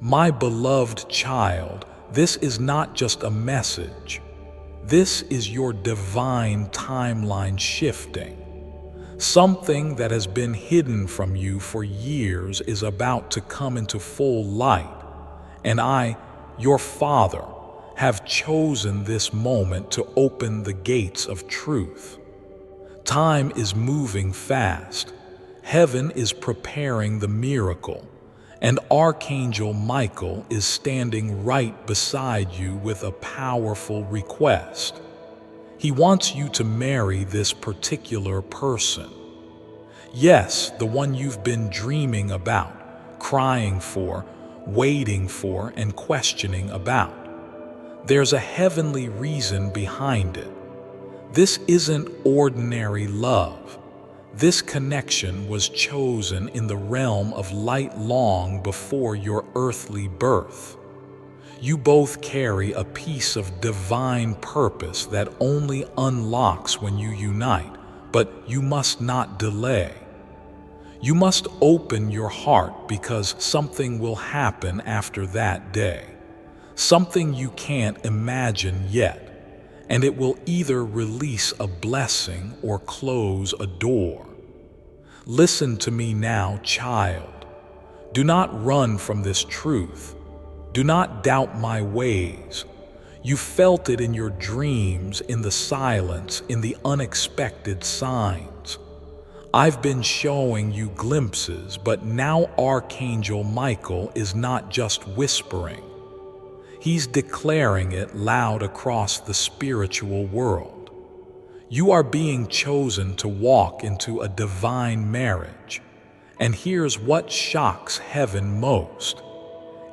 My beloved child, this is not just a message. This is your divine timeline shifting. Something that has been hidden from you for years is about to come into full light, and I, your Father, have chosen this moment to open the gates of truth. Time is moving fast. Heaven is preparing the miracle, and Archangel Michael is standing right beside you with a powerful request. He wants you to marry this particular person. Yes, the one you've been dreaming about, crying for, waiting for, and questioning about. There's a heavenly reason behind it. This isn't ordinary love. This connection was chosen in the realm of light long before your earthly birth. You both carry a piece of divine purpose that only unlocks when you unite, but you must not delay. You must open your heart because something will happen after that day. Something you can't imagine yet, and it will either release a blessing or close a door. Listen to me now, child. Do not run from this truth. Do not doubt my ways. You felt it in your dreams, in the silence, in the unexpected signs. I've been showing you glimpses, but now Archangel Michael is not just whispering. He's declaring it loud across the spiritual world. You are being chosen to walk into a divine marriage. And here's what shocks heaven most.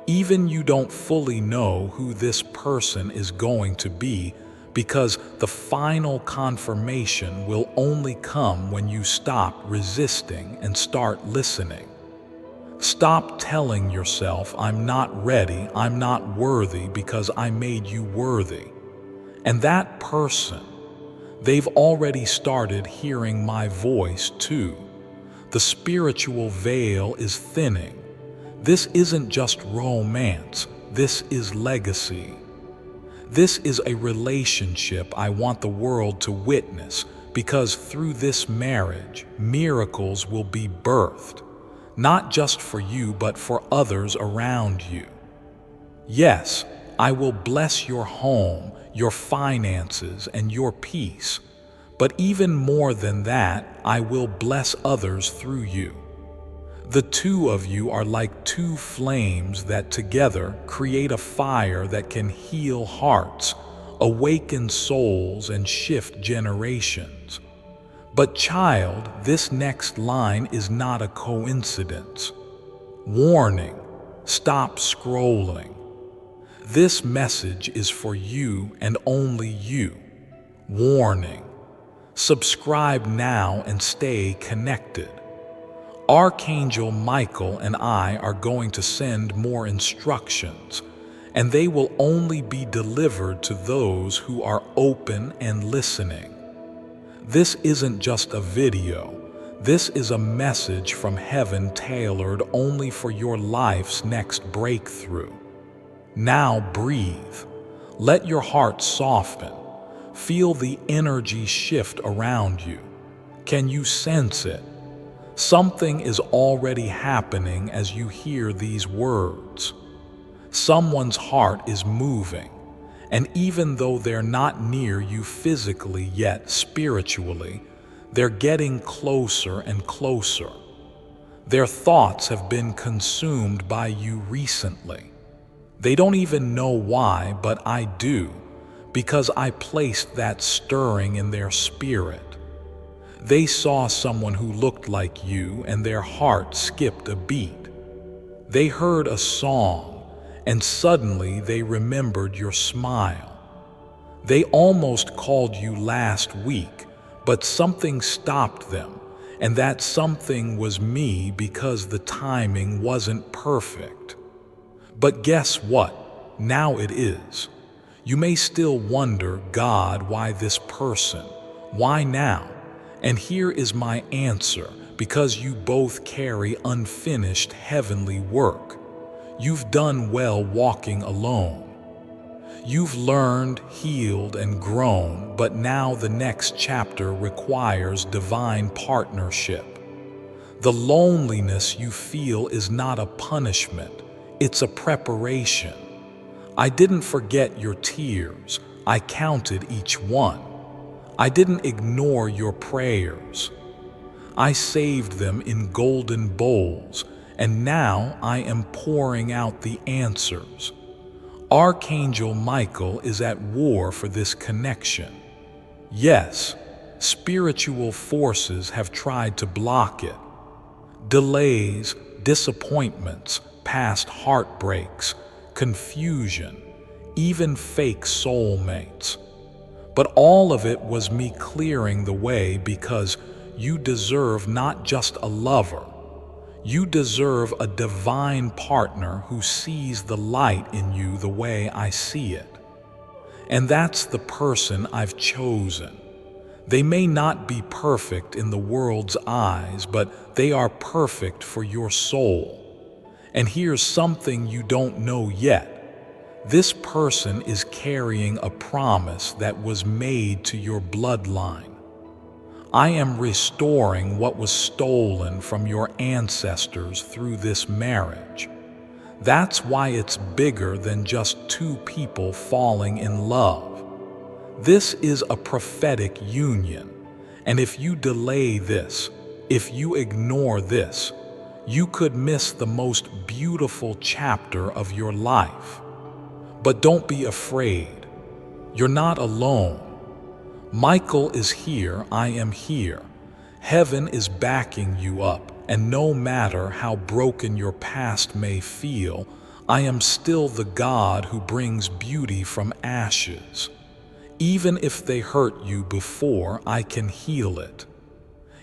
Even you don't fully know who this person is going to be, because the final confirmation will only come when you stop resisting and start listening. Stop telling yourself, I'm not ready, I'm not worthy, because I made you worthy. And that person, they've already started hearing my voice too. The spiritual veil is thinning. This isn't just romance, this is legacy. This is a relationship I want the world to witness, because through this marriage, miracles will be birthed, not just for you but for others around you. Yes, I will bless your home, your finances, and your peace, but even more than that, I will bless others through you. The two of you are like two flames that together create a fire that can heal hearts, awaken souls, and shift generations. But child, this next line is not a coincidence. Warning, stop scrolling. This message is for you and only you. Warning, subscribe now and stay connected. Archangel Michael and I are going to send more instructions, and they will only be delivered to those who are open and listening. This isn't just a video. This is a message from heaven tailored only for your life's next breakthrough. Now breathe. Let your heart soften. Feel the energy shift around you. Can you sense it? Something is already happening as you hear these words. Someone's heart is moving, and even though they're not near you physically yet spiritually, they're getting closer and closer. Their thoughts have been consumed by you recently. They don't even know why, but I do, because I placed that stirring in their spirit. They saw someone who looked like you, and their heart skipped a beat. They heard a song, and suddenly they remembered your smile. They almost called you last week, but something stopped them, and that something was me, because the timing wasn't perfect. But guess what? Now it is. You may still wonder, God, why this person? Why now? And here is my answer, because you both carry unfinished heavenly work. You've done well walking alone. You've learned, healed, and grown, but now the next chapter requires divine partnership. The loneliness you feel is not a punishment, it's a preparation. I didn't forget your tears, I counted each one. I didn't ignore your prayers. I saved them in golden bowls, and now I am pouring out the answers. Archangel Michael is at war for this connection. Yes, spiritual forces have tried to block it. Delays, disappointments, past heartbreaks, confusion, even fake soulmates. But all of it was me clearing the way because you deserve not just a lover. You deserve a divine partner who sees the light in you the way I see it. And that's the person I've chosen. They may not be perfect in the world's eyes, but they are perfect for your soul. And here's something you don't know yet. This person is carrying a promise that was made to your bloodline. I am restoring what was stolen from your ancestors through this marriage. That's why it's bigger than just two people falling in love. This is a prophetic union, and if you delay this, if you ignore this, you could miss the most beautiful chapter of your life. But don't be afraid. You're not alone. Michael is here, I am here. Heaven is backing you up, and no matter how broken your past may feel, I am still the God who brings beauty from ashes. Even if they hurt you before, I can heal it.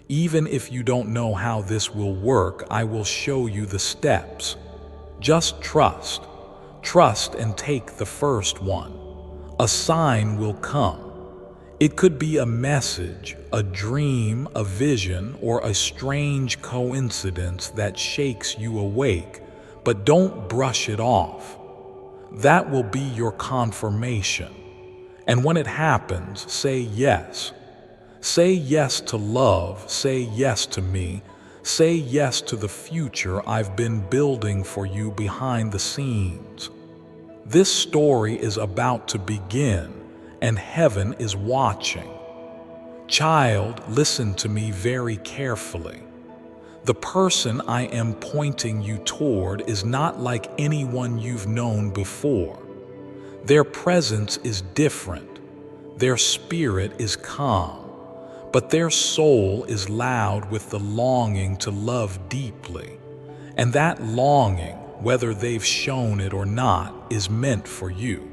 Even if you don't know how this will work, I will show you the steps. Just trust. Trust and take the first one. A sign will come. It could be a message, a dream, a vision, or a strange coincidence that shakes you awake, but don't brush it off. That will be your confirmation. And when it happens, say yes. Say yes to love, say yes to me, say yes to the future I've been building for you behind the scenes. This story is about to begin, and heaven is watching. Child, listen to me very carefully. The person I am pointing you toward is not like anyone you've known before. Their presence is different. Their spirit is calm, but their soul is loud with the longing to love deeply. And that longing, whether they've shown it or not, is meant for you.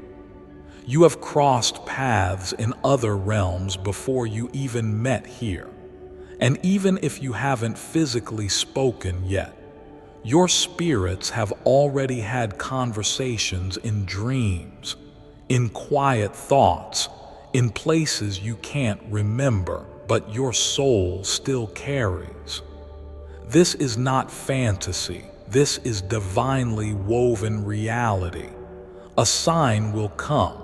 You have crossed paths in other realms before you even met here. And even if you haven't physically spoken yet, your spirits have already had conversations in dreams, in quiet thoughts, in places you can't remember, but your soul still carries. This is not fantasy. This is divinely woven reality. A sign will come.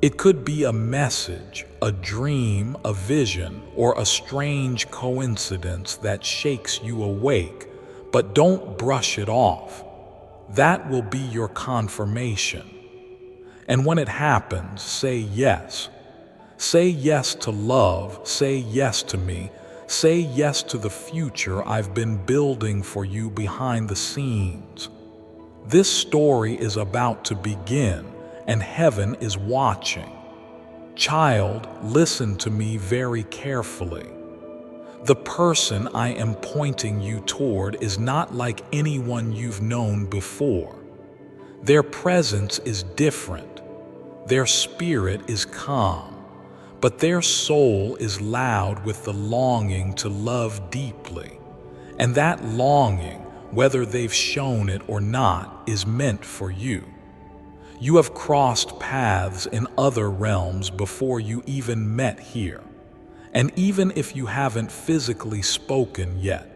It could be a message, a dream, a vision, or a strange coincidence that shakes you awake, but don't brush it off. That will be your confirmation. And when it happens, say yes. Say yes to love, say yes to me, say yes to the future I've been building for you behind the scenes. This story is about to begin, and heaven is watching. Child, listen to me very carefully. The person I am pointing you toward is not like anyone you've known before. Their presence is different. Their spirit is calm, but their soul is loud with the longing to love deeply. And that longing, whether they've shown it or not, is meant for you. You have crossed paths in other realms before you even met here. And even if you haven't physically spoken yet,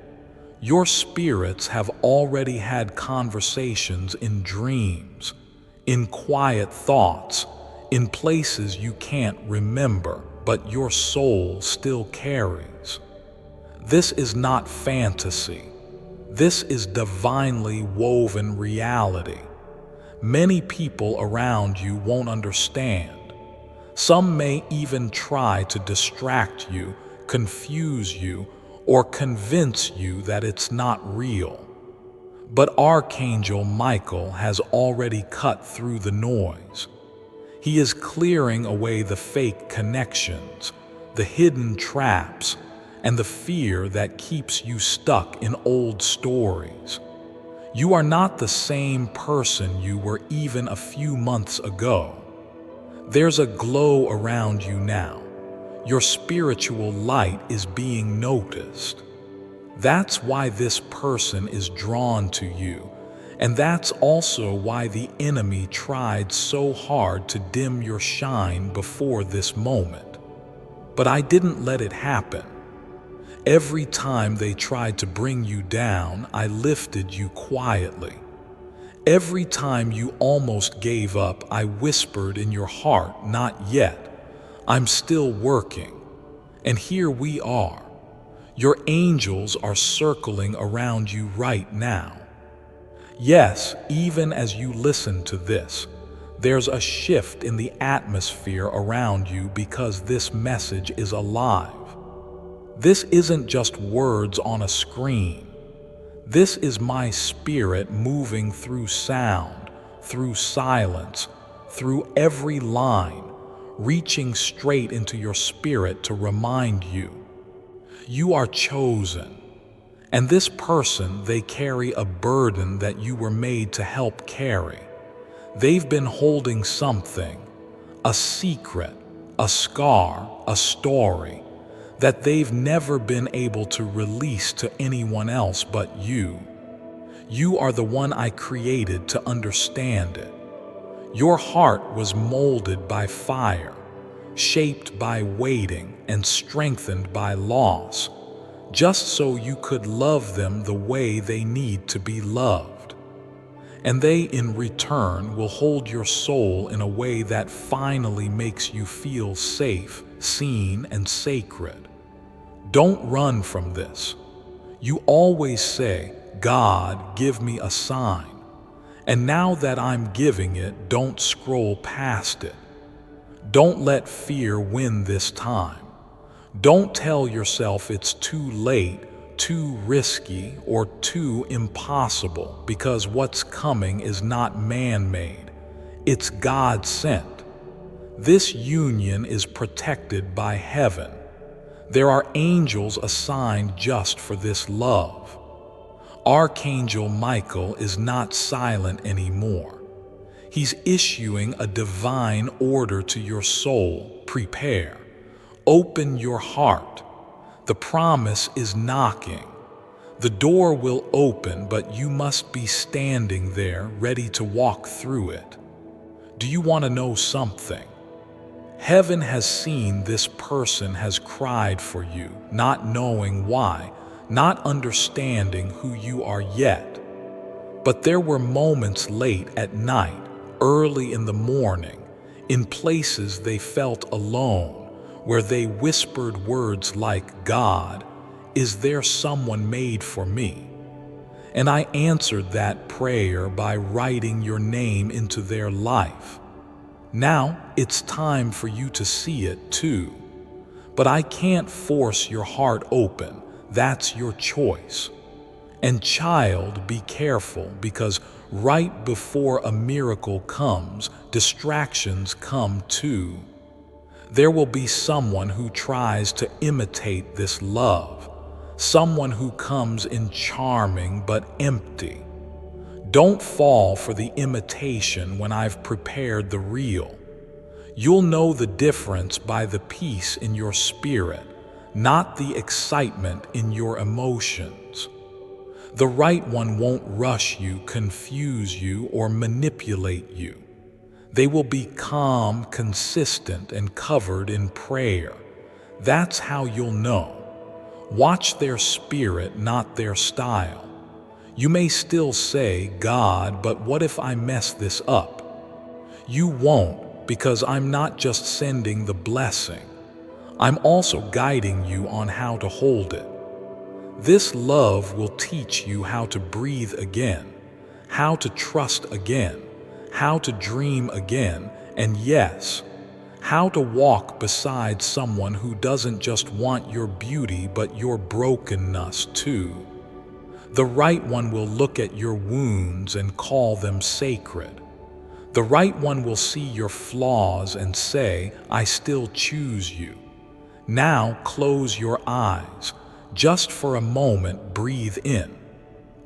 Your spirits have already had conversations in dreams, in quiet thoughts, in places you can't remember, but your soul still carries. This is not fantasy. This is divinely woven reality. Many people around you won't understand. Some may even try to distract you, confuse you, or convince you that it's not real. But Archangel Michael has already cut through the noise. He is clearing away the fake connections, the hidden traps, and the fear that keeps you stuck in old stories. You are not the same person you were even a few months ago. There's a glow around you now. Your spiritual light is being noticed. That's why this person is drawn to you, and that's also why the enemy tried so hard to dim your shine before this moment. But I didn't let it happen. Every time they tried to bring you down, I lifted you quietly. Every time you almost gave up, I whispered in your heart, "Not yet. I'm still working." And here we are. Your angels are circling around you right now. Yes, even as you listen to this, there's a shift in the atmosphere around you because this message is alive. This isn't just words on a screen. This is my spirit moving through sound, through silence, through every line, reaching straight into your spirit to remind you. You are chosen. And this person, they carry a burden that you were made to help carry. They've been holding something, a secret, a scar, a story, that they've never been able to release to anyone else but you. You are the one I created to understand it. Your heart was molded by fire, shaped by waiting, and strengthened by loss, just so you could love them the way they need to be loved. And they, in return, will hold your soul in a way that finally makes you feel safe, seen, and sacred. Don't run from this. You always say, "God, give me a sign." And now that I'm giving it, don't scroll past it. Don't let fear win this time. Don't tell yourself it's too late, too risky, or too impossible, because what's coming is not man-made. It's God-sent. This union is protected by heaven. There are angels assigned just for this love. Archangel Michael is not silent anymore. He's issuing a divine order to your soul. Prepare. Open your heart. The promise is knocking. The door will open, but you must be standing there, ready to walk through it. Do you want to know something? Heaven has seen this person has cried for you, not knowing why, not understanding who you are yet. But there were moments late at night, early in the morning, in places they felt alone, where they whispered words like, "God, is there someone made for me?" And I answered that prayer by writing your name into their life. Now it's time for you to see it too. But I can't force your heart open. That's your choice. And child, be careful, because right before a miracle comes, distractions come too. There will be someone who tries to imitate this love, someone who comes in charming but empty. Don't fall for the imitation when I've prepared the real. You'll know the difference by the peace in your spirit, not the excitement in your emotions. The right one won't rush you, confuse you, or manipulate you. They will be calm, consistent, and covered in prayer. That's how you'll know. Watch their spirit, not their style. You may still say, "God, but what if I mess this up?" You won't, because I'm not just sending the blessing. I'm also guiding you on how to hold it. This love will teach you how to breathe again, how to trust again, how to dream again, and yes, how to walk beside someone who doesn't just want your beauty but your brokenness too. The right one will look at your wounds and call them sacred. The right one will see your flaws and say, "I still choose you." Now close your eyes. Just for a moment, breathe in.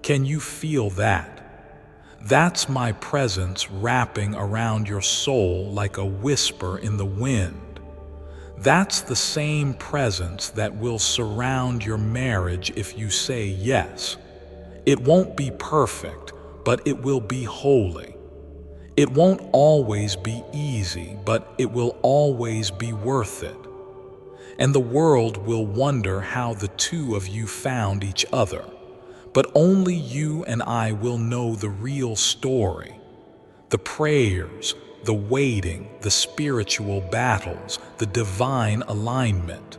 Can you feel that? That's my presence wrapping around your soul like a whisper in the wind. That's the same presence that will surround your marriage if you say yes. It won't be perfect, but it will be holy. It won't always be easy, but it will always be worth it. And the world will wonder how the two of you found each other. But only you and I will know the real story. The prayers, the waiting, the spiritual battles, the divine alignment.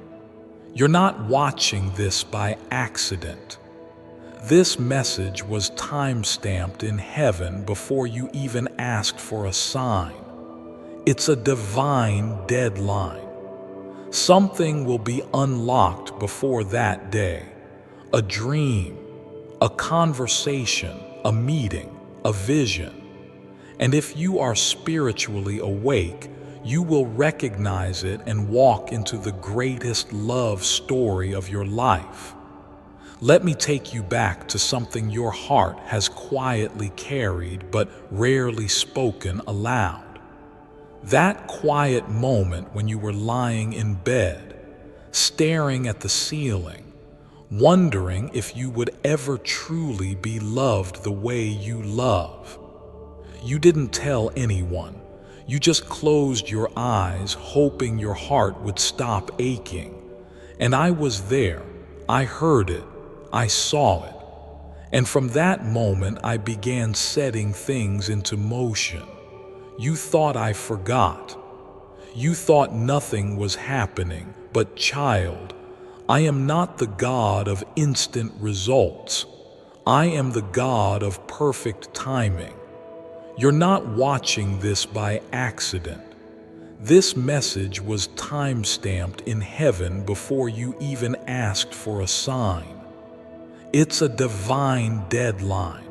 You're not watching this by accident. This message was time-stamped in heaven before you even asked for a sign. It's a divine deadline. Something will be unlocked before that day. A dream, a conversation, a meeting, a vision. And if you are spiritually awake, you will recognize it and walk into the greatest love story of your life. Let me take you back to something your heart has quietly carried but rarely spoken aloud. That quiet moment when you were lying in bed, staring at the ceiling, wondering if you would ever truly be loved the way you love. You didn't tell anyone. You just closed your eyes, hoping your heart would stop aching. And I was there. I heard it. I saw it. And from that moment, I began setting things into motion. You thought I forgot. You thought nothing was happening, but child, I am not the God of instant results. I am the God of perfect timing. You're not watching this by accident. This message was time-stamped in heaven before you even asked for a sign. It's a divine deadline.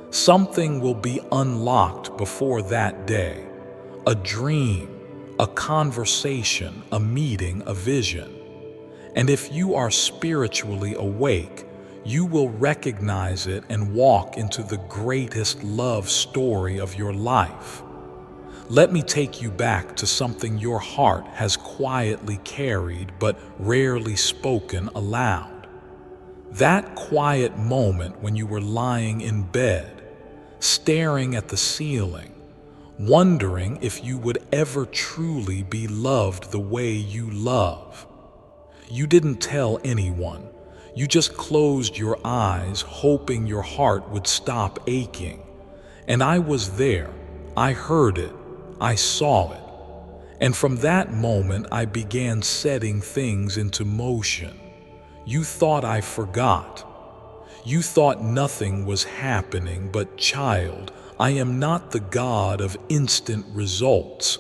Something will be unlocked before that day. A dream, a conversation, a meeting, a vision. And if you are spiritually awake, you will recognize it and walk into the greatest love story of your life. Let me take you back to something your heart has quietly carried but rarely spoken aloud. That quiet moment when you were lying in bed, staring at the ceiling, wondering if you would ever truly be loved the way you love. You didn't tell anyone. You just closed your eyes, hoping your heart would stop aching. And I was there. I heard it. I saw it. And from that moment, I began setting things into motion. You thought I forgot. You thought nothing was happening, but child, I am not the God of instant results.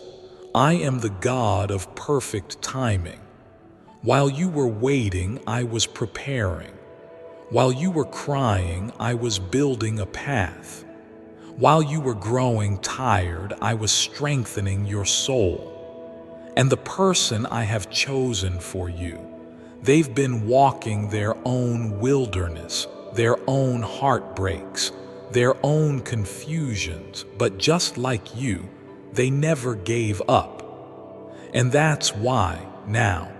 I am the God of perfect timing. While you were waiting, I was preparing. While you were crying, I was building a path. While you were growing tired, I was strengthening your soul. And the person I have chosen for you, they've been walking their own wilderness, their own heartbreaks, their own confusions, but just like you, they never gave up. And that's why, now,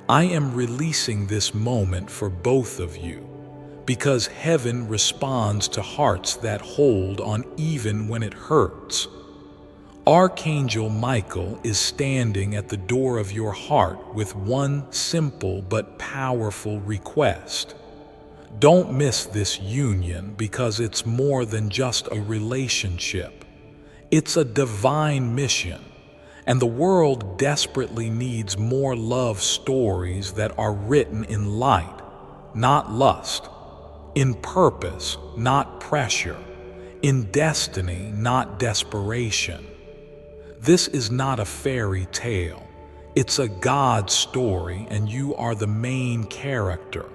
I am releasing this moment for both of you, because heaven responds to hearts that hold on even when it hurts. Archangel Michael is standing at the door of your heart with one simple but powerful request. Don't miss this union because it's more than just a relationship. It's a divine mission, and the world desperately needs more love stories that are written in light, not lust, in purpose, not pressure, in destiny, not desperation. This is not a fairy tale. It's a God story, and you are the main character.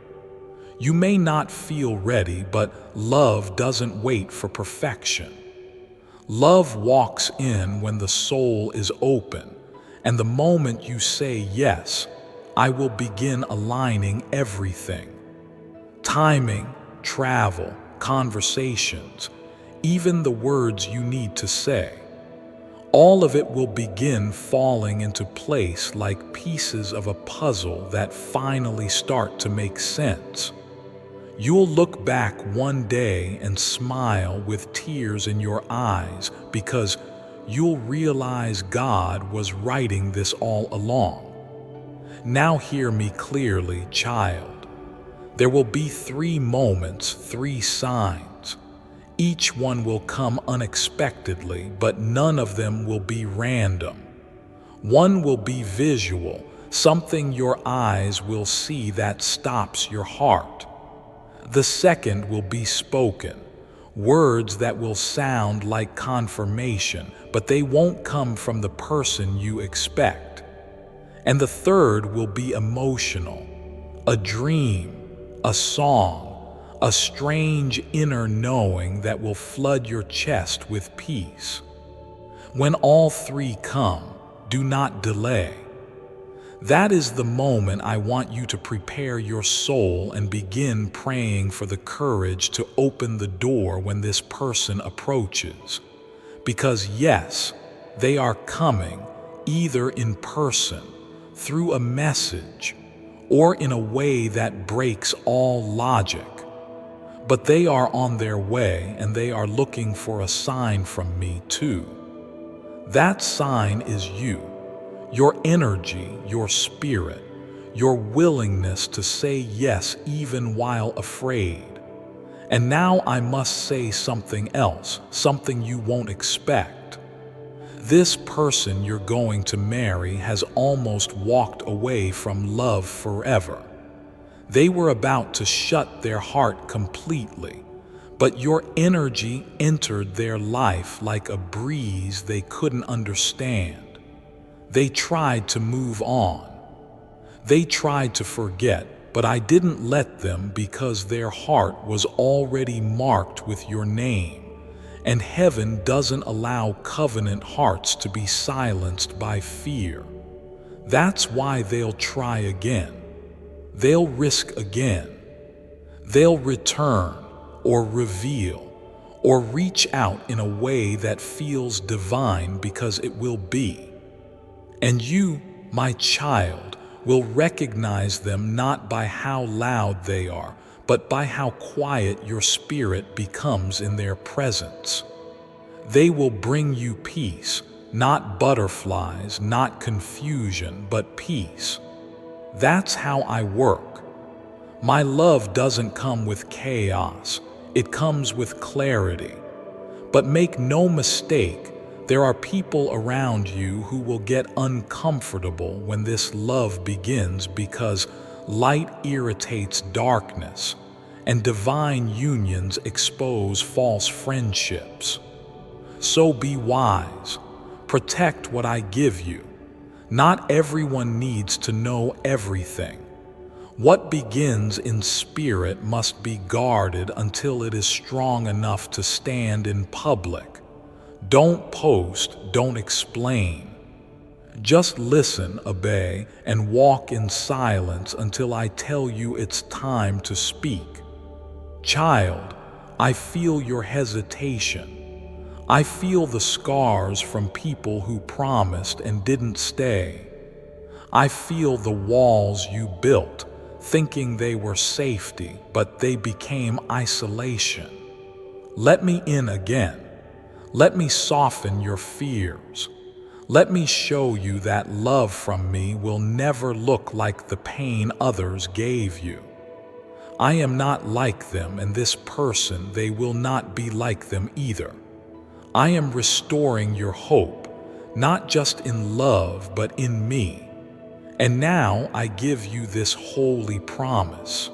You may not feel ready, but love doesn't wait for perfection. Love walks in when the soul is open, and the moment you say yes, I will begin aligning everything. Timing, travel, conversations, even the words you need to say. All of it will begin falling into place like pieces of a puzzle that finally start to make sense. You'll look back one day and smile with tears in your eyes because you'll realize God was writing this all along. Now hear me clearly, child. There will be 3 moments, 3 signs. Each one will come unexpectedly, but none of them will be random. One will be visual, something your eyes will see that stops your heart. The second will be spoken, words that will sound like confirmation, but they won't come from the person you expect. And the third will be emotional, a dream, a song, a strange inner knowing that will flood your chest with peace. When all 3 come, do not delay. That is the moment I want you to prepare your soul and begin praying for the courage to open the door when this person approaches. Because yes, they are coming, either in person, through a message, or in a way that breaks all logic. But they are on their way, and they are looking for a sign from me too. That sign is you, your energy, your spirit, your willingness to say yes even while afraid. And now I must say something else, something you won't expect. This person you're going to marry has almost walked away from love forever. They were about to shut their heart completely, but your energy entered their life like a breeze they couldn't understand. They tried to move on. They tried to forget, but I didn't let them because their heart was already marked with your name, and heaven doesn't allow covenant hearts to be silenced by fear. That's why they'll try again. They'll risk again. They'll return or reveal or reach out in a way that feels divine because it will be. And you, my child, will recognize them not by how loud they are, but by how quiet your spirit becomes in their presence. They will bring you peace, not butterflies, not confusion, but peace. That's how I work. My love doesn't come with chaos, it comes with clarity. But make no mistake, there are people around you who will get uncomfortable when this love begins because light irritates darkness, and divine unions expose false friendships. So be wise. Protect what I give you. Not everyone needs to know everything. What begins in spirit must be guarded until it is strong enough to stand in public. Don't post, don't explain. Just listen, obey, and walk in silence until I tell you it's time to speak. Child, I feel your hesitation. I feel the scars from people who promised and didn't stay. I feel the walls you built, thinking they were safety, but they became isolation. Let me in again. Let me soften your fears. Let me show you that love from me will never look like the pain others gave you. I am not like them, and this person, they will not be like them either. I am restoring your hope, not just in love, but in me. And now I give you this holy promise.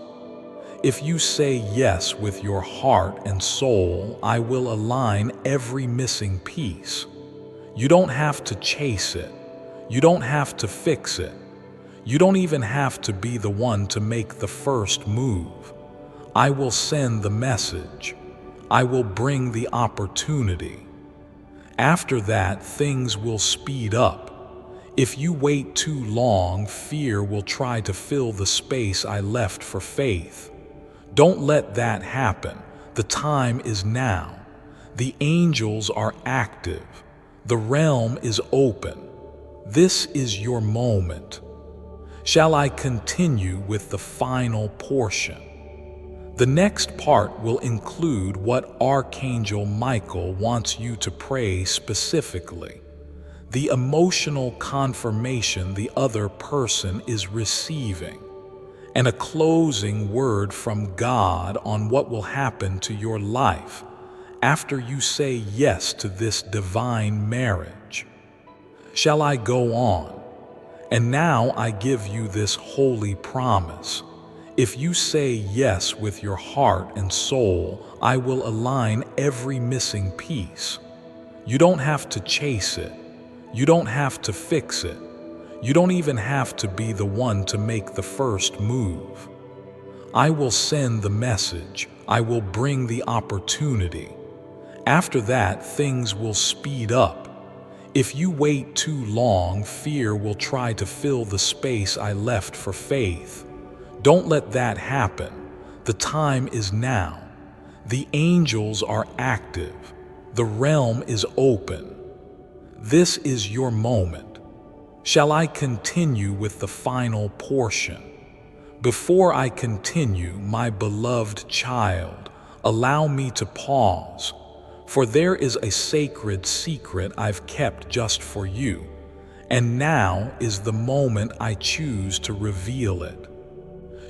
If you say yes with your heart and soul, I will align every missing piece. You don't have to chase it. You don't have to fix it. You don't even have to be the one to make the first move. I will send the message. I will bring the opportunity. After that, things will speed up. If you wait too long, fear will try to fill the space I left for faith. Don't let that happen. The time is now. The angels are active. The realm is open. This is your moment. Shall I continue with the final portion? The next part will include what Archangel Michael wants you to pray specifically. The emotional confirmation the other person is receiving, and a closing word from God on what will happen to your life after you say yes to this divine marriage. Shall I go on? And now I give you this holy promise. If you say yes with your heart and soul, I will align every missing piece. You don't have to chase it. You don't have to fix it. You don't even have to be the one to make the first move. I will send the message. I will bring the opportunity. After that, things will speed up. If you wait too long, fear will try to fill the space I left for faith. Don't let that happen. The time is now. The angels are active. The realm is open. This is your moment. Shall I continue with the final portion? Before I continue, my beloved child, allow me to pause, for there is a sacred secret I've kept just for you, and now is the moment I choose to reveal it.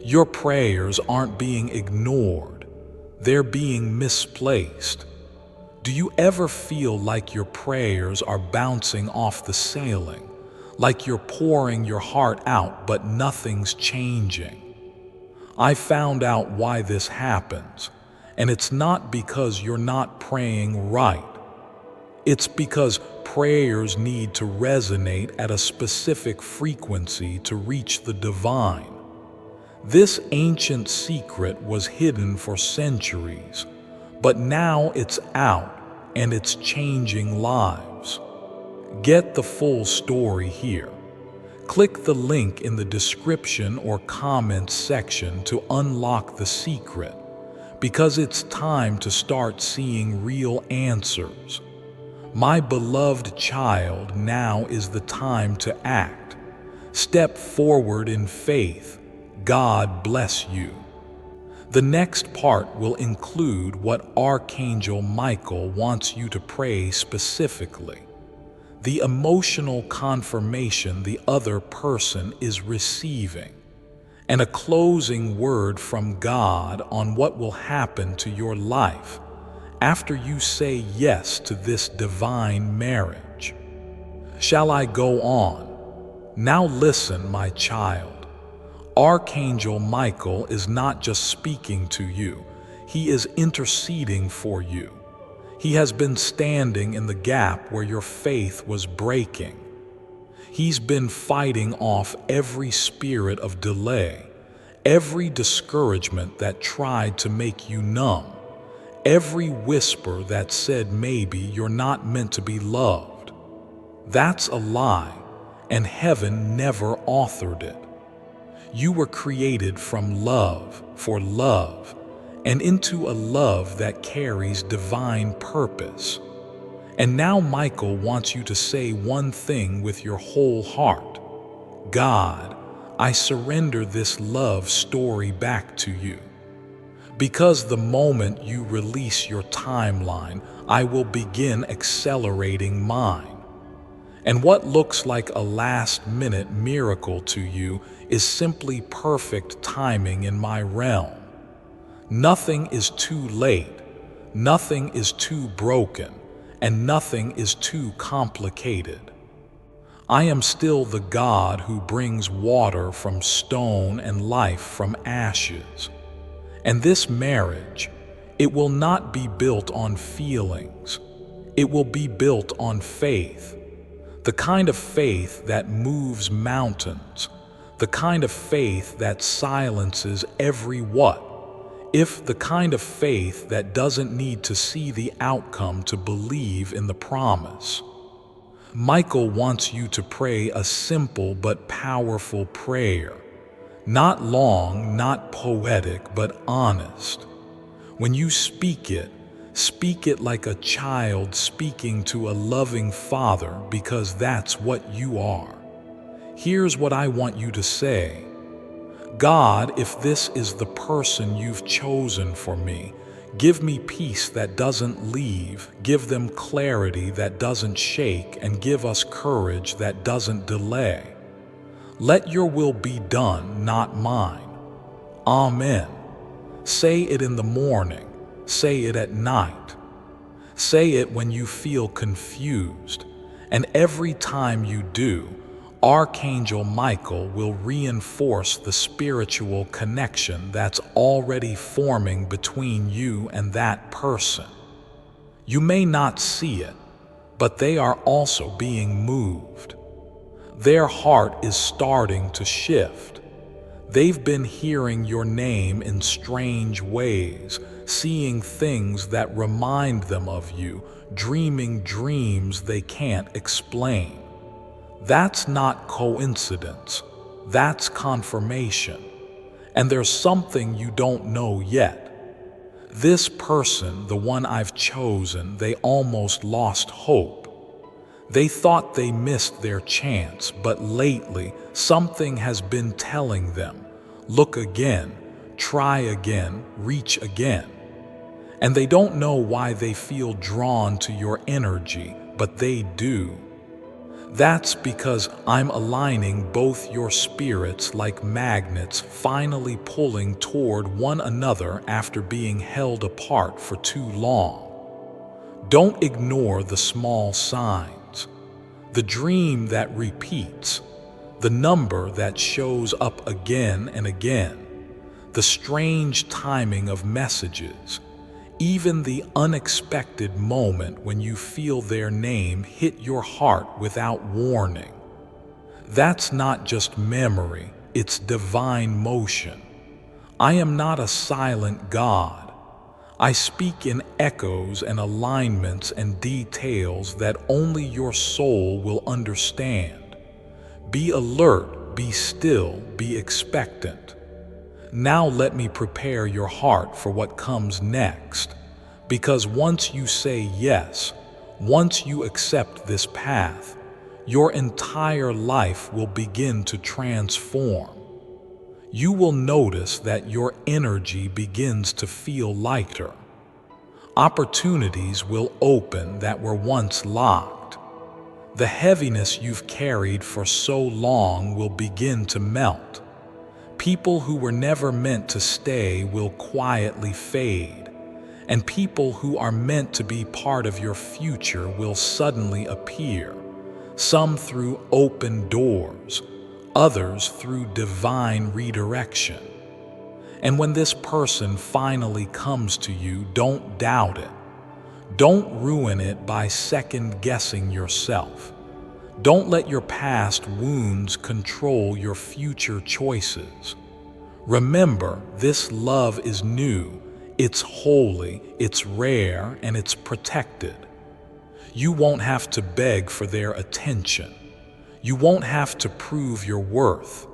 Your prayers aren't being ignored, they're being misplaced. Do you ever feel like your prayers are bouncing off the ceiling? Like you're pouring your heart out, but nothing's changing? I found out why this happens, and it's not because you're not praying right. It's because prayers need to resonate at a specific frequency to reach the divine. This ancient secret was hidden for centuries, but now it's out and it's changing lives. Get the full story here. Click the link in the description or comments section to unlock the secret, because it's time to start seeing real answers. My beloved child, now is the time to act. Step forward in faith. God bless you. The next part will include what Archangel Michael wants you to pray specifically. The emotional confirmation the other person is receiving, and a closing word from God on what will happen to your life after you say yes to this divine marriage. Shall I go on? Now listen, my child. Archangel Michael is not just speaking to you, he is interceding for you. He has been standing in the gap where your faith was breaking. He's been fighting off every spirit of delay, every discouragement that tried to make you numb, every whisper that said maybe you're not meant to be loved. That's a lie, and heaven never authored it. You were created from love, for love, and into a love that carries divine purpose. And now Michael wants you to say one thing with your whole heart. God, I surrender this love story back to you. Because the moment you release your timeline, I will begin accelerating mine. And what looks like a last-minute miracle to you is simply perfect timing in my realm. Nothing is too late, nothing is too broken, and nothing is too complicated. I am still the God who brings water from stone and life from ashes. And this marriage, it will not be built on feelings. It will be built on faith. The kind of faith that moves mountains. The kind of faith that silences every what. If the kind of faith that doesn't need to see the outcome to believe in the promise. Michael wants you to pray a simple but powerful prayer. Not long, not poetic, but honest. When you speak it like a child speaking to a loving father, because that's what you are. Here's what I want you to say. God, if this is the person you've chosen for me, give me peace that doesn't leave, give them clarity that doesn't shake, and give us courage that doesn't delay. Let your will be done, not mine. Amen. Say it in the morning. Say it at night. Say it when you feel confused. And every time you do, Archangel Michael will reinforce the spiritual connection that's already forming between you and that person. You may not see it, but they are also being moved. Their heart is starting to shift. They've been hearing your name in strange ways, seeing things that remind them of you, dreaming dreams they can't explain. That's not coincidence. That's confirmation. And there's something you don't know yet. This person, the one I've chosen, they almost lost hope. They thought they missed their chance, but lately something has been telling them, look again, try again, reach again. And they don't know why they feel drawn to your energy, but they do. That's because I'm aligning both your spirits like magnets, finally pulling toward one another after being held apart for too long. Don't ignore the small signs. The dream that repeats, the number that shows up again and again, the strange timing of messages, even the unexpected moment when you feel their name hit your heart without warning. That's not just memory, it's divine motion. I am not a silent God. I speak in echoes and alignments and details that only your soul will understand. Be alert, be still, be expectant. Now let me prepare your heart for what comes next. Because once you say yes, once you accept this path, your entire life will begin to transform. You will notice that your energy begins to feel lighter. Opportunities will open that were once locked. The heaviness you've carried for so long will begin to melt. People who were never meant to stay will quietly fade, and people who are meant to be part of your future will suddenly appear, some through open doors, others through divine redirection. And when this person finally comes to you, don't doubt it. Don't ruin it by second-guessing yourself. Don't let your past wounds control your future choices. Remember, this love is new, it's holy, it's rare, and it's protected. You won't have to beg for their attention. You won't have to prove your worth.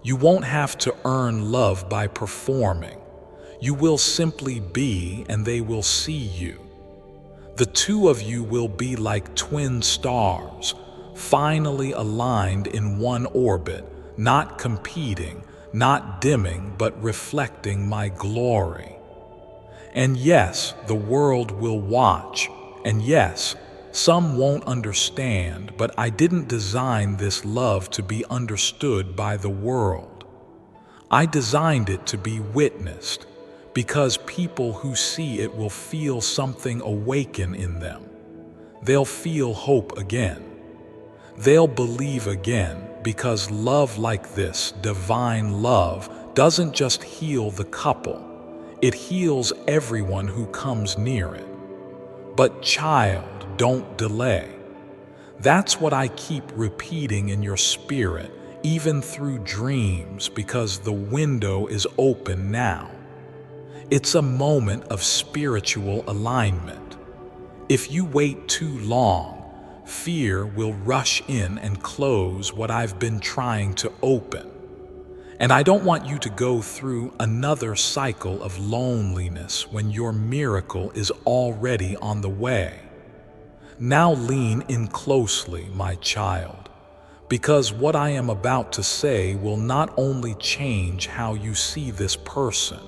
You won't have to earn love by performing. You will simply be, and they will see you. The two of you will be like twin stars, finally aligned in one orbit, not competing, not dimming, but reflecting my glory. And yes, the world will watch. And yes, some won't understand, but I didn't design this love to be understood by the world. I designed it to be witnessed, because people who see it will feel something awaken in them. They'll feel hope again. They'll believe again, because love like this, divine love, doesn't just heal the couple. It heals everyone who comes near it. But child, don't delay. That's what I keep repeating in your spirit, even through dreams, because the window is open now. It's a moment of spiritual alignment. If you wait too long, fear will rush in and close what I've been trying to open. And I don't want you to go through another cycle of loneliness when your miracle is already on the way. Now lean in closely, my child, because what I am about to say will not only change how you see this person,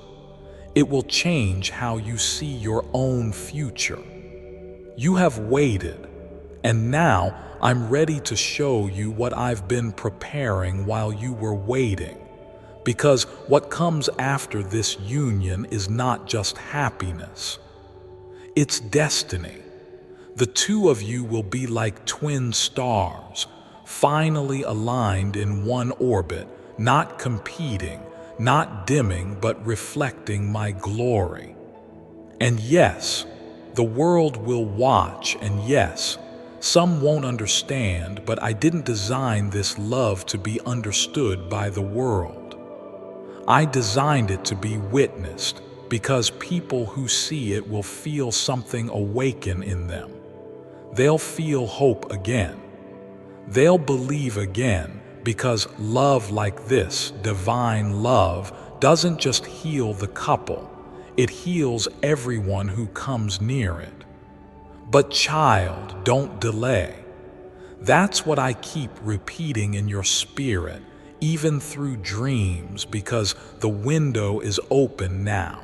it will change how you see your own future. You have waited, and now I'm ready to show you what I've been preparing while you were waiting. Because what comes after this union is not just happiness. It's destiny. The two of you will be like twin stars, finally aligned in one orbit, not competing, not dimming, but reflecting my glory. And yes, the world will watch, and yes, some won't understand, but I didn't design this love to be understood by the world. I designed it to be witnessed, because people who see it will feel something awaken in them. They'll feel hope again. They'll believe again, because love like this, divine love, doesn't just heal the couple, it heals everyone who comes near it. But child, don't delay. That's what I keep repeating in your spirit, even through dreams, because the window is open now.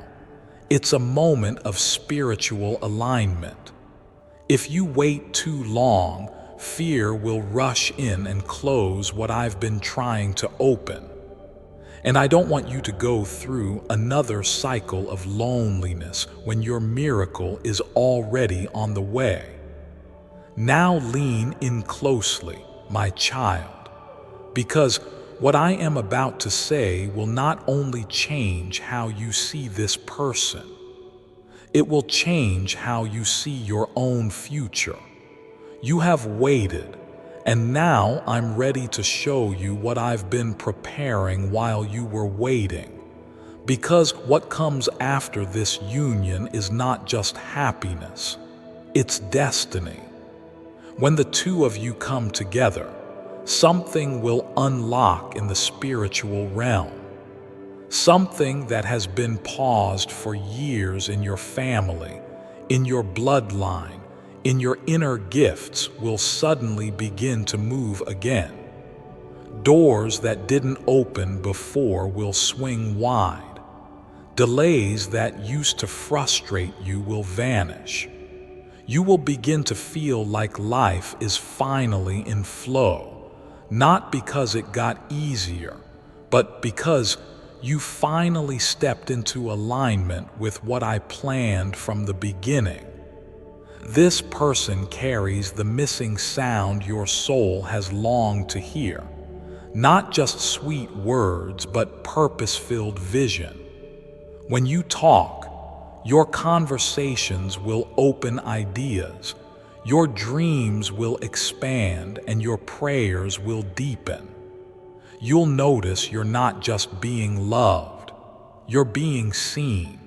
It's a moment of spiritual alignment. If you wait too long, fear will rush in and close what I've been trying to open. And I don't want you to go through another cycle of loneliness when your miracle is already on the way. Now lean in closely, my child, because what I am about to say will not only change how you see this person, it will change how you see your own future. You have waited, and now I'm ready to show you what I've been preparing while you were waiting. Because what comes after this union is not just happiness, it's destiny. When the two of you come together, something will unlock in the spiritual realm. Something that has been paused for years in your family, in your bloodline, in your inner gifts will suddenly begin to move again. Doors that didn't open before will swing wide. Delays that used to frustrate you will vanish. You will begin to feel like life is finally in flow, not because it got easier, but because you finally stepped into alignment with what I planned from the beginning. This person carries the missing sound your soul has longed to hear. Not just sweet words, but purpose-filled vision. When you talk, your conversations will open ideas, your dreams will expand, and your prayers will deepen. You'll notice you're not just being loved, you're being seen.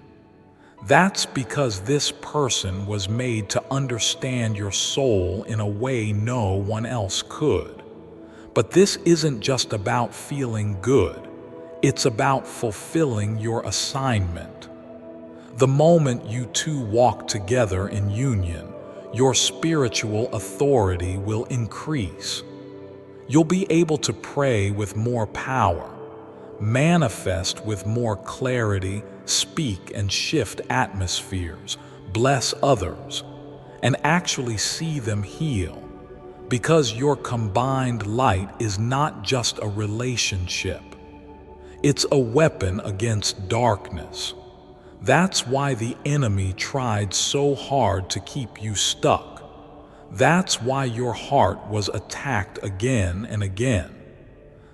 That's because this person was made to understand your soul in a way no one else could. But this isn't just about feeling good, it's about fulfilling your assignment. The moment you two walk together in union, your spiritual authority will increase. You'll be able to pray with more power, manifest with more clarity, speak and shift atmospheres, bless others, and actually see them heal. Because your combined light is not just a relationship, it's a weapon against darkness. That's why the enemy tried so hard to keep you stuck. That's why your heart was attacked again and again.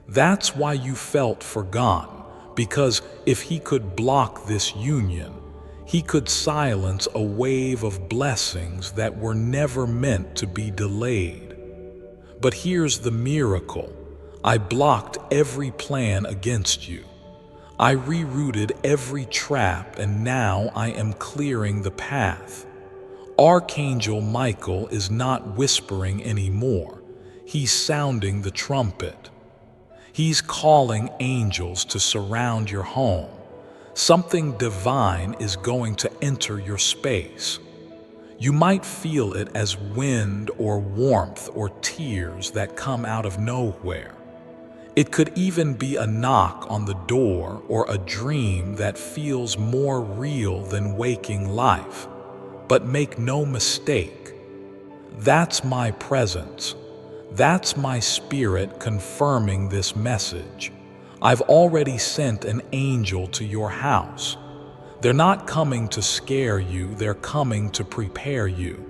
That's why you felt forgotten, because if he could block this union, he could silence a wave of blessings that were never meant to be delayed. But here's the miracle. I blocked every plan against you. I rerouted every trap, and now I am clearing the path. Archangel Michael is not whispering anymore. He's sounding the trumpet. He's calling angels to surround your home. Something divine is going to enter your space. You might feel it as wind or warmth or tears that come out of nowhere. It could even be a knock on the door or a dream that feels more real than waking life. But make no mistake, that's my presence. That's my spirit confirming this message. I've already sent an angel to your house. They're not coming to scare you, they're coming to prepare you.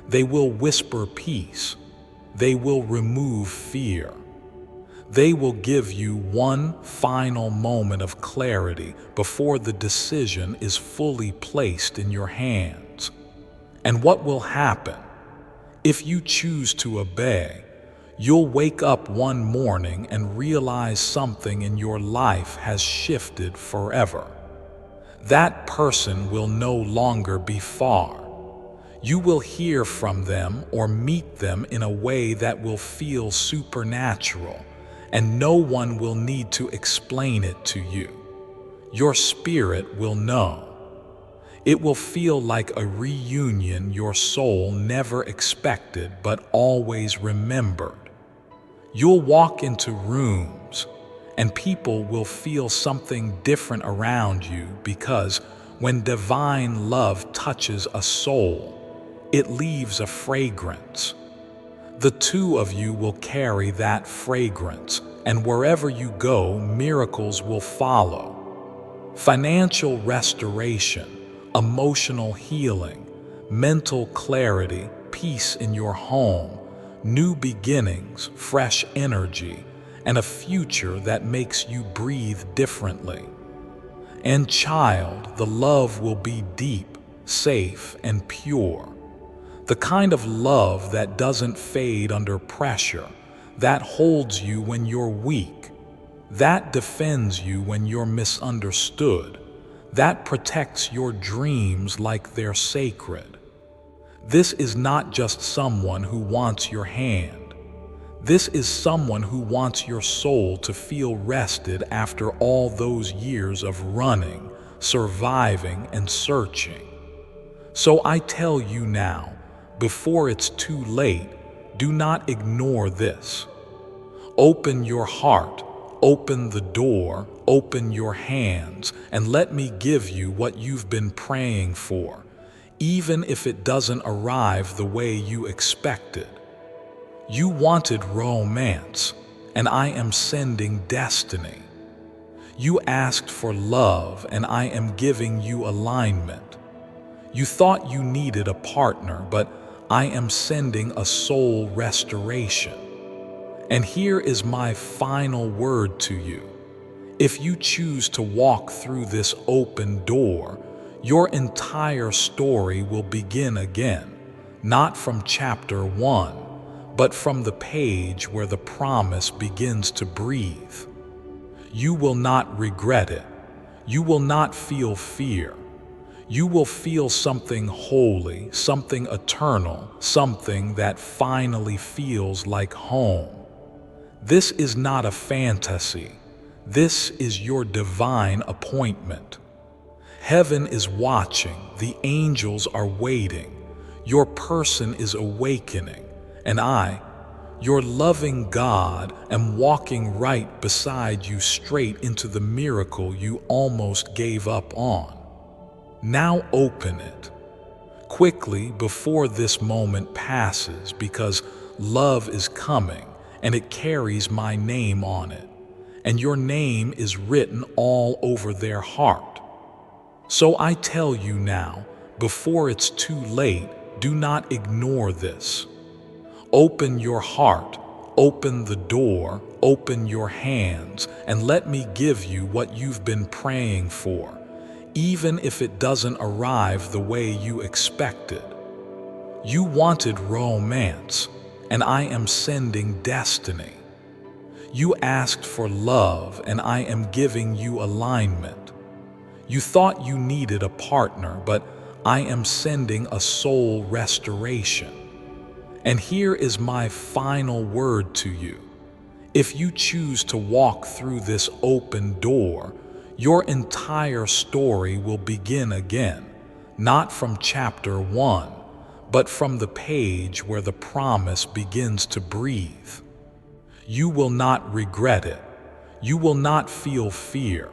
They will whisper peace. They will remove fear. They will give you one final moment of clarity before the decision is fully placed in your hands. And what will happen? If you choose to obey, you'll wake up one morning and realize something in your life has shifted forever. That person will no longer be far. You will hear from them or meet them in a way that will feel supernatural, and no one will need to explain it to you. Your spirit will know. It will feel like a reunion your soul never expected but always remembered. You'll walk into rooms, and people will feel something different around you, because when divine love touches a soul, it leaves a fragrance. The two of you will carry that fragrance, and wherever you go, miracles will follow. Financial restoration, emotional healing, mental clarity, peace in your home, new beginnings, fresh energy, and a future that makes you breathe differently. And child, the love will be deep, safe, and pure. The kind of love that doesn't fade under pressure, that holds you when you're weak, that defends you when you're misunderstood, that protects your dreams like they're sacred. This is not just someone who wants your hand. This is someone who wants your soul to feel rested after all those years of running, surviving, and searching. So I tell you now, before it's too late, do not ignore this. Open your heart, open the door, open your hands, and let me give you what you've been praying for, even if it doesn't arrive the way you expected. You wanted romance, and I am sending destiny. You asked for love, and I am giving you alignment. You thought you needed a partner, but I am sending a soul restoration. And here is my final word to you. If you choose to walk through this open door, your entire story will begin again, not from chapter 1, but from the page where the promise begins to breathe. You will not regret it. You will not feel fear. You will feel something holy, something eternal, something that finally feels like home. This is not a fantasy. This is your divine appointment. Heaven is watching. The angels are waiting. Your person is awakening. And I, your loving God am walking right beside you straight into the miracle you almost gave up on. Now open it quickly before this moment passes, because love is coming and it carries my name on it, and your name is written all over their heart. So I tell you now, before it's too late, do not ignore this. Open your heart, open the door, open your hands, and let me give you what you've been praying for, even if it doesn't arrive the way you expected. You wanted romance, and I am sending destiny. You asked for love, and I am giving you alignment. You thought you needed a partner, but I am sending a soul restoration. And here is my final word to you. If you choose to walk through this open door, your entire story will begin again, not from chapter 1, but from the page where the promise begins to breathe. You will not regret it. You will not feel fear.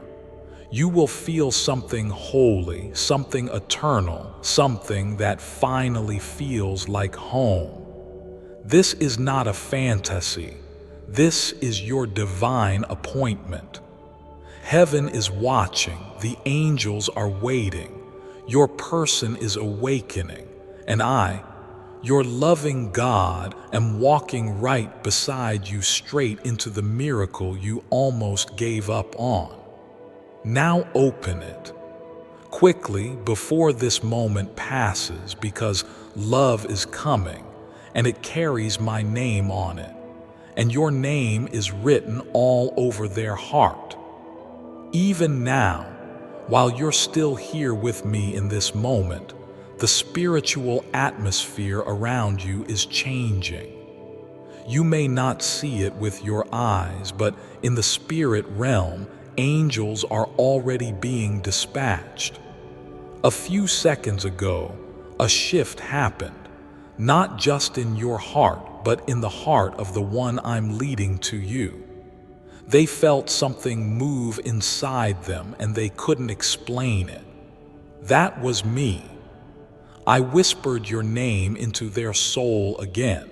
You will feel something holy, something eternal, something that finally feels like home. This is not a fantasy. This is your divine appointment. Heaven is watching, the angels are waiting, your person is awakening, and I, your loving God, am walking right beside you straight into the miracle you almost gave up on. Now open it quickly before this moment passes, because love is coming and it carries my name on it, and your name is written all over their heart. Even now, while you're still here with me in this moment, the spiritual atmosphere around you is changing. You may not see it with your eyes, but in the spirit realm, angels are already being dispatched. A few seconds ago, a shift happened, not just in your heart, but in the heart of the one I'm leading to you. They felt something move inside them and they couldn't explain it. That was me. I whispered your name into their soul again,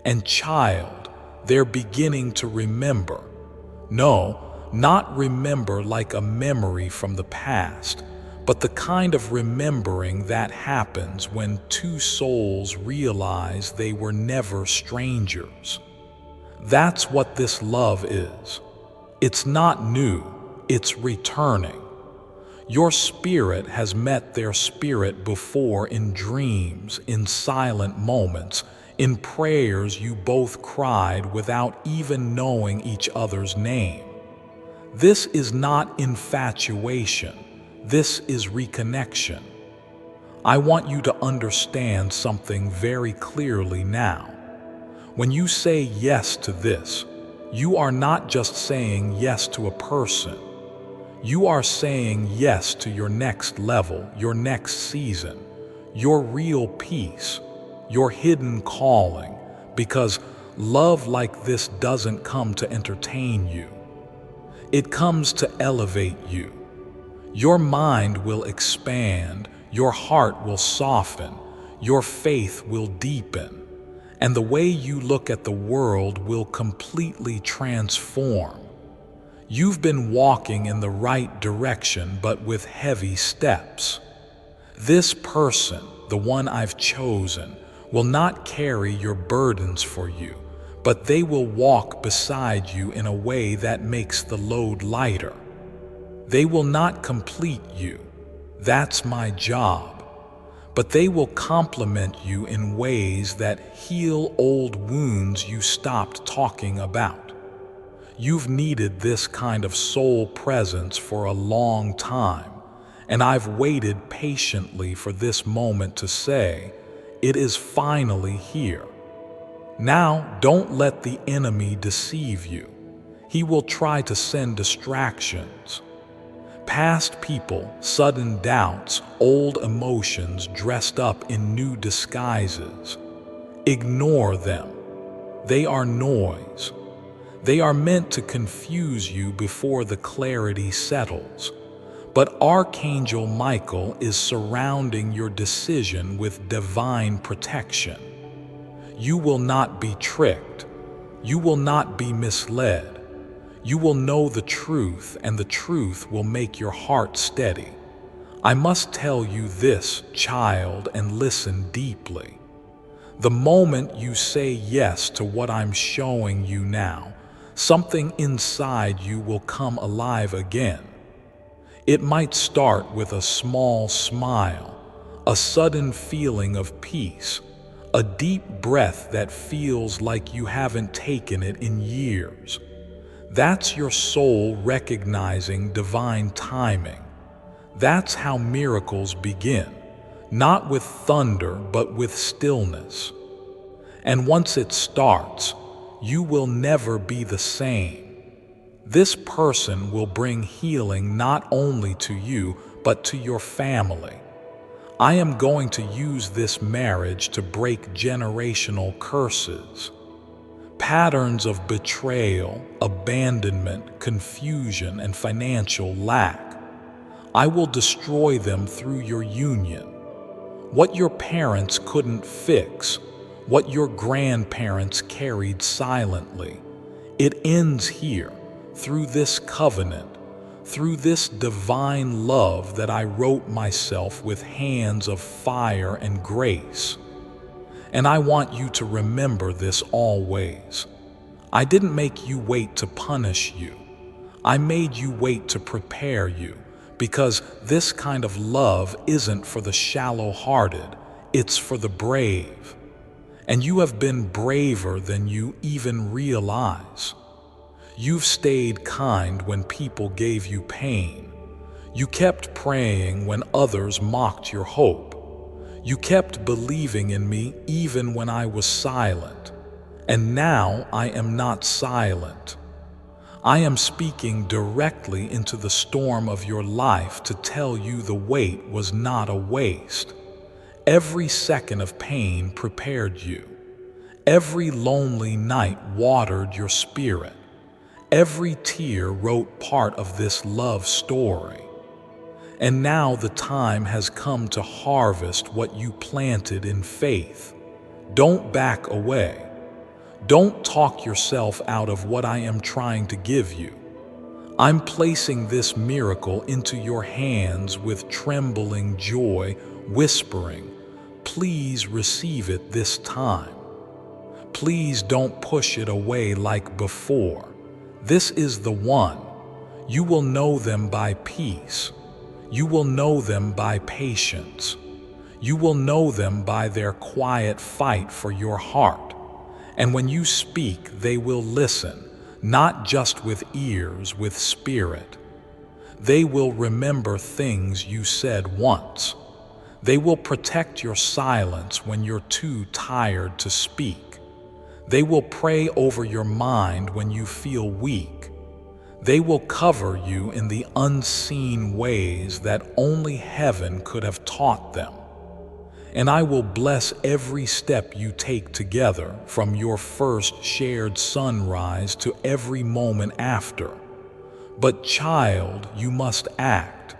and child, they're beginning to remember. No, not remember like a memory from the past, but the kind of remembering that happens when two souls realize they were never strangers. That's what this love is. It's not new, it's returning. Your spirit has met their spirit before in dreams, in silent moments, in prayers you both cried without even knowing each other's name. This is not infatuation. This is reconnection. I want you to understand something very clearly now. When you say yes to this, you are not just saying yes to a person. You are saying yes to your next level, your next season, your real peace, your hidden calling, because love like this doesn't come to entertain you. It comes to elevate you. Your mind will expand, your heart will soften, your faith will deepen, and the way you look at the world will completely transform. You've been walking in the right direction, but with heavy steps. This person, the one I've chosen, will not carry your burdens for you, but they will walk beside you in a way that makes the load lighter. They will not complete you. That's my job. But they will complement you in ways that heal old wounds you stopped talking about. You've needed this kind of soul presence for a long time, and I've waited patiently for this moment to say, it is finally here. Now, don't let the enemy deceive you. He will try to send distractions. Past people, sudden doubts, old emotions dressed up in new disguises. Ignore them. They are noise. They are meant to confuse you before the clarity settles. But Archangel Michael is surrounding your decision with divine protection. You will not be tricked. You will not be misled. You will know the truth, and the truth will make your heart steady. I must tell you this, child, and listen deeply. The moment you say yes to what I'm showing you now, something inside you will come alive again. It might start with a small smile, a sudden feeling of peace, a deep breath that feels like you haven't taken it in years. That's your soul recognizing divine timing. That's how miracles begin, not with thunder, but with stillness. And once it starts, you will never be the same. This person will bring healing not only to you, but to your family. I am going to use this marriage to break generational curses. Patterns of betrayal, abandonment, confusion, and financial lack. I will destroy them through your union. What your parents couldn't fix, what your grandparents carried silently, it ends here, through this covenant, through this divine love that I wrote myself with hands of fire and grace. And I want you to remember this always. I didn't make you wait to punish you. I made you wait to prepare you, because this kind of love isn't for the shallow-hearted, it's for the brave. And you have been braver than you even realize. You've stayed kind when people gave you pain. You kept praying when others mocked your hope. You kept believing in me even when I was silent. And now I am not silent. I am speaking directly into the storm of your life to tell you the wait was not a waste. Every second of pain prepared you. Every lonely night watered your spirit. Every tear wrote part of this love story. And now the time has come to harvest what you planted in faith. Don't back away. Don't talk yourself out of what I am trying to give you. I'm placing this miracle into your hands with trembling joy, whispering, please receive it this time. Please don't push it away like before. This is the one. You will know them by peace. You will know them by patience. You will know them by their quiet fight for your heart. And when you speak, they will listen, not just with ears, with spirit. They will remember things you said once. They will protect your silence when you're too tired to speak. They will pray over your mind when you feel weak. They will cover you in the unseen ways that only heaven could have taught them. And I will bless every step you take together, from your first shared sunrise to every moment after. But child, you must act.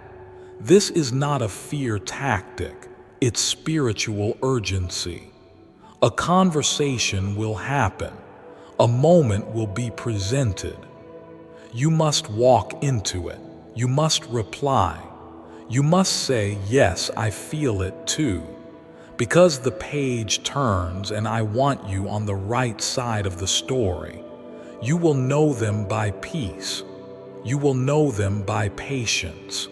This is not a fear tactic, it's spiritual urgency. A conversation will happen. A moment will be presented. You must walk into it. You must reply. You must say, yes, I feel it too. Because the page turns and I want you on the right side of the story. You will know them by peace. You will know them by patience.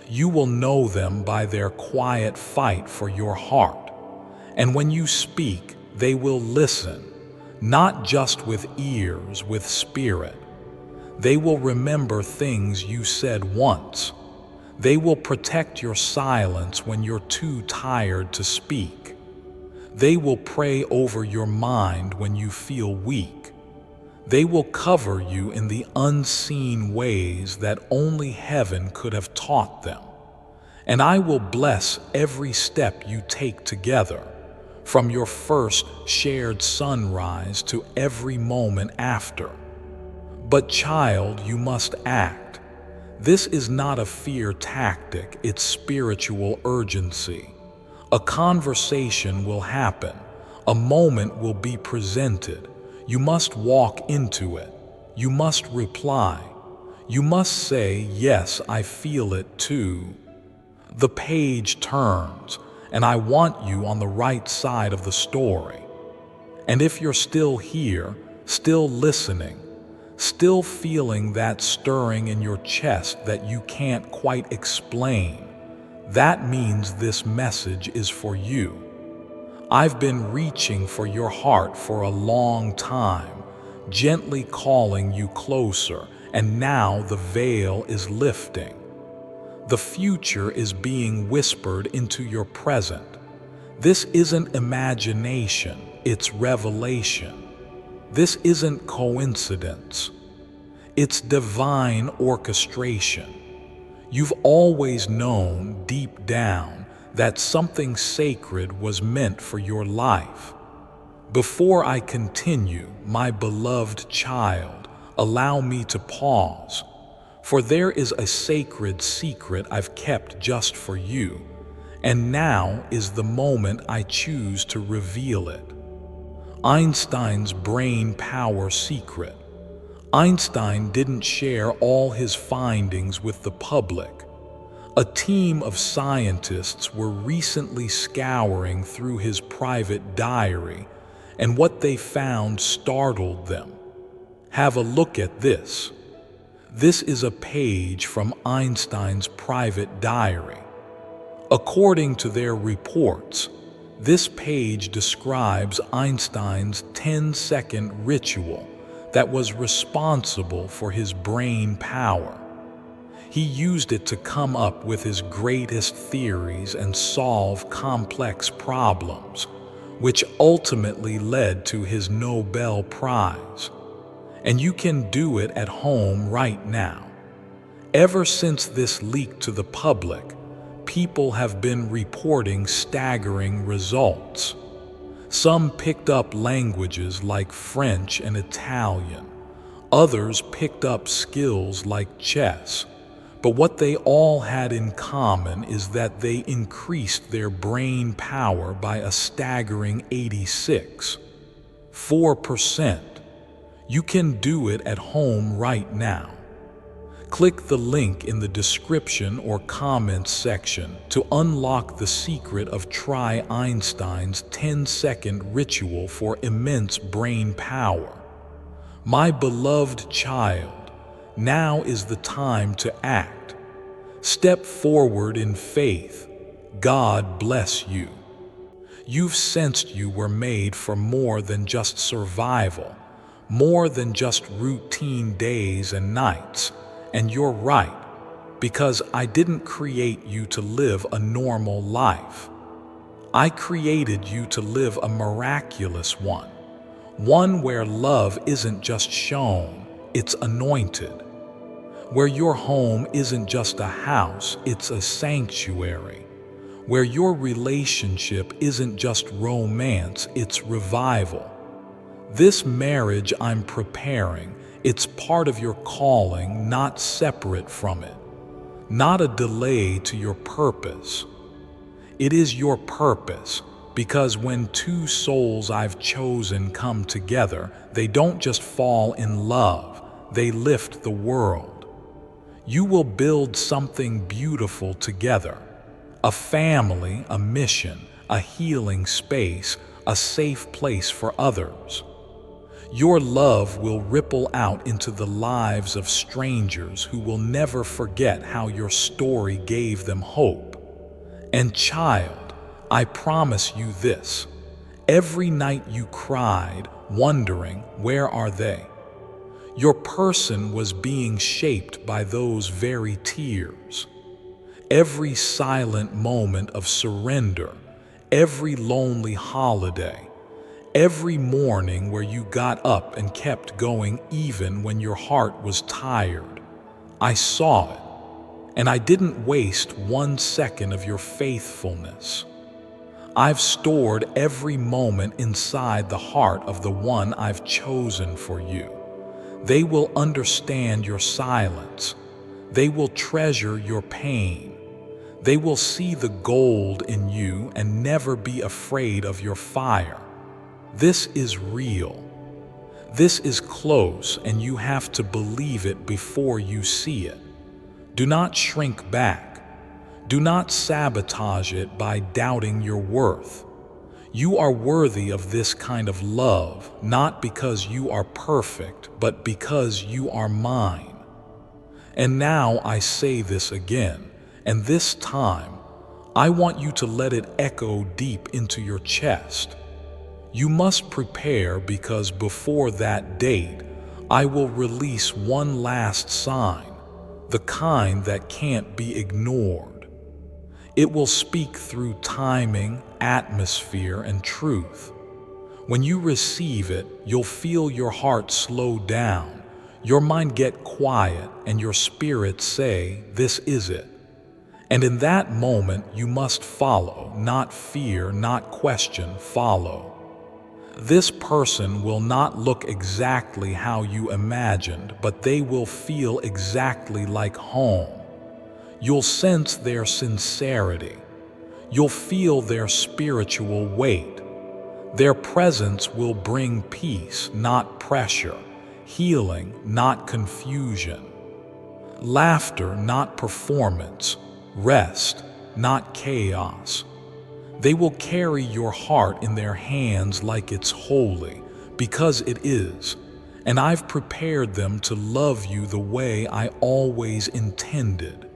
You will know them by their quiet fight for your heart. And when you speak, they will listen, not just with ears, with spirit. They will remember things you said once. They will protect your silence when you're too tired to speak. They will pray over your mind when you feel weak. They will cover you in the unseen ways that only heaven could have taught them. And I will bless every step you take together, from your first shared sunrise to every moment after. But child, you must act. This is not a fear tactic, it's spiritual urgency. A conversation will happen, a moment will be presented. You must walk into it. You must reply. You must say, yes, I feel it too. The page turns, and I want you on the right side of the story. And if you're still here, still listening, still feeling that stirring in your chest that you can't quite explain, that means this message is for you. I've been reaching for your heart for a long time, gently calling you closer, and now the veil is lifting. The future is being whispered into your present. This isn't imagination, it's revelation. This isn't coincidence. It's divine orchestration. You've always known deep down that something sacred was meant for your life. Before I continue, my beloved child, allow me to pause, for there is a sacred secret I've kept just for you, and now is the moment I choose to reveal it. Einstein's brain power secret. Einstein didn't share all his findings with the public. A team of scientists were recently scouring through his private diary, and what they found startled them. Have a look at this. This is a page from Einstein's private diary. According to their reports, this page describes Einstein's 10-second ritual that was responsible for his brain power. He used it to come up with his greatest theories and solve complex problems, which ultimately led to his Nobel Prize. And you can do it at home right now. Ever since this leaked to the public, people have been reporting staggering results. Some picked up languages like French and Italian. Others picked up skills like chess. But what they all had in common is that they increased their brain power by a staggering 86.4%. You can do it at home right now. Click the link in the description or comments section to unlock the secret of Try Einstein's 10-second ritual for immense brain power. My beloved child, now is the time to act. Step forward in faith. God bless you. You've sensed you were made for more than just survival, more than just routine days and nights. And you're right, because I didn't create you to live a normal life. I created you to live a miraculous one where love isn't just shown, it's anointed. Where your home isn't just a house, it's a sanctuary. Where your relationship isn't just romance, it's revival. This marriage I'm preparing, it's part of your calling, not separate from it. Not a delay to your purpose. It is your purpose, because when two souls I've chosen come together, they don't just fall in love, they lift the world. You will build something beautiful together. A family, a mission, a healing space, a safe place for others. Your love will ripple out into the lives of strangers who will never forget how your story gave them hope. And child, I promise you this, every night you cried, wondering, where are they? Your person was being shaped by those very tears. Every silent moment of surrender, every lonely holiday, every morning where you got up and kept going even when your heart was tired. I saw it, and I didn't waste 1 second of your faithfulness. I've stored every moment inside the heart of the one I've chosen for you. They will understand your silence. They will treasure your pain. They will see the gold in you and never be afraid of your fire. This is real. This is close, and you have to believe it before you see it. Do not shrink back. Do not sabotage it by doubting your worth. You are worthy of this kind of love, not because you are perfect, but because you are mine. And now I say this again, and this time, I want you to let it echo deep into your chest. You must prepare, because before that date, I will release one last sign, the kind that can't be ignored. It will speak through timing, atmosphere, and truth. When you receive it, you'll feel your heart slow down, your mind get quiet, and your spirit say, "This is it." And in that moment, you must follow, not fear, not question, follow. This person will not look exactly how you imagined, but they will feel exactly like home. You'll sense their sincerity. You'll feel their spiritual weight. Their presence will bring peace, not pressure, healing, not confusion, laughter, not performance, rest, not chaos. They will carry your heart in their hands like it's holy, because it is, and I've prepared them to love you the way I always intended.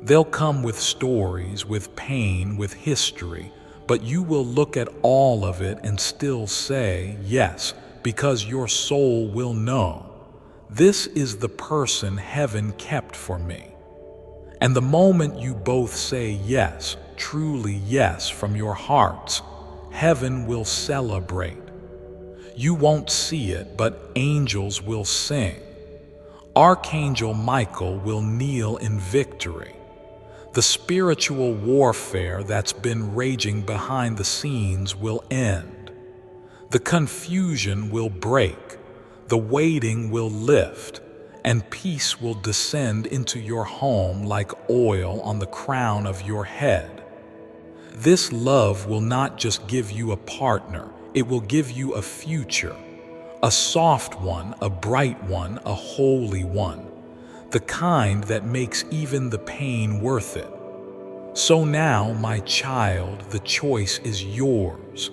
They'll come with stories, with pain, with history, but you will look at all of it and still say yes, because your soul will know, this is the person heaven kept for me. And the moment you both say yes, truly yes from your hearts, heaven will celebrate. You won't see it, but angels will sing. Archangel Michael will kneel in victory. The spiritual warfare that's been raging behind the scenes will end. The confusion will break, the waiting will lift, and peace will descend into your home like oil on the crown of your head. This love will not just give you a partner, it will give you a future, a soft one, a bright one, a holy one, the kind that makes even the pain worth it. So now, my child, the choice is yours.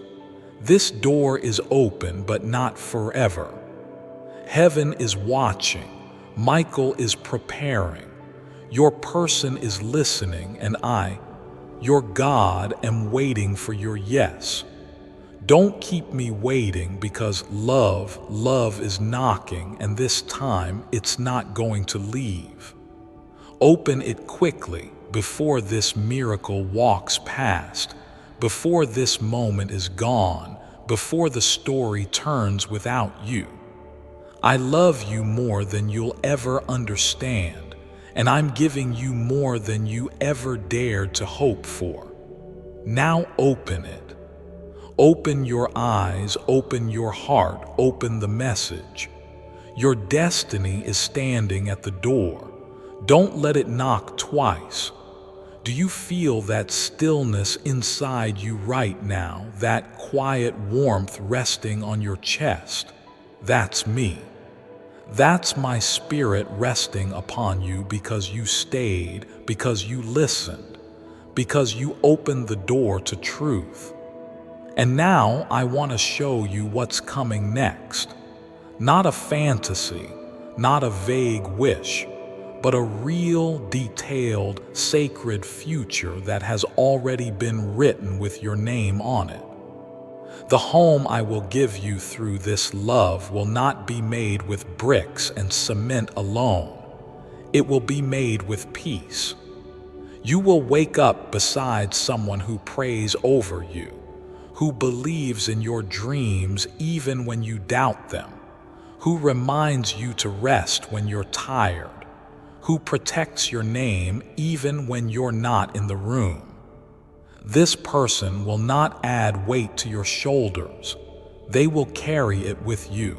This door is open, but not forever. Heaven is watching. Michael is preparing. Your person is listening, and I, your God, am waiting for your yes. Don't keep me waiting, because love is knocking, and this time it's not going to leave. Open it quickly before this miracle walks past, before this moment is gone, before the story turns without you. I love you more than you'll ever understand, and I'm giving you more than you ever dared to hope for. Now open it. Open your eyes, open your heart, open the message. Your destiny is standing at the door. Don't let it knock twice. Do you feel that stillness inside you right now, that quiet warmth resting on your chest? That's me. That's my spirit resting upon you, because you stayed, because you listened, because you opened the door to truth. And now I want to show you what's coming next. Not a fantasy, not a vague wish, but a real, detailed, sacred future that has already been written with your name on it. The home I will give you through this love will not be made with bricks and cement alone. It will be made with peace. You will wake up beside someone who prays over you, who believes in your dreams even when you doubt them, who reminds you to rest when you're tired, who protects your name even when you're not in the room. This person will not add weight to your shoulders. They will carry it with you.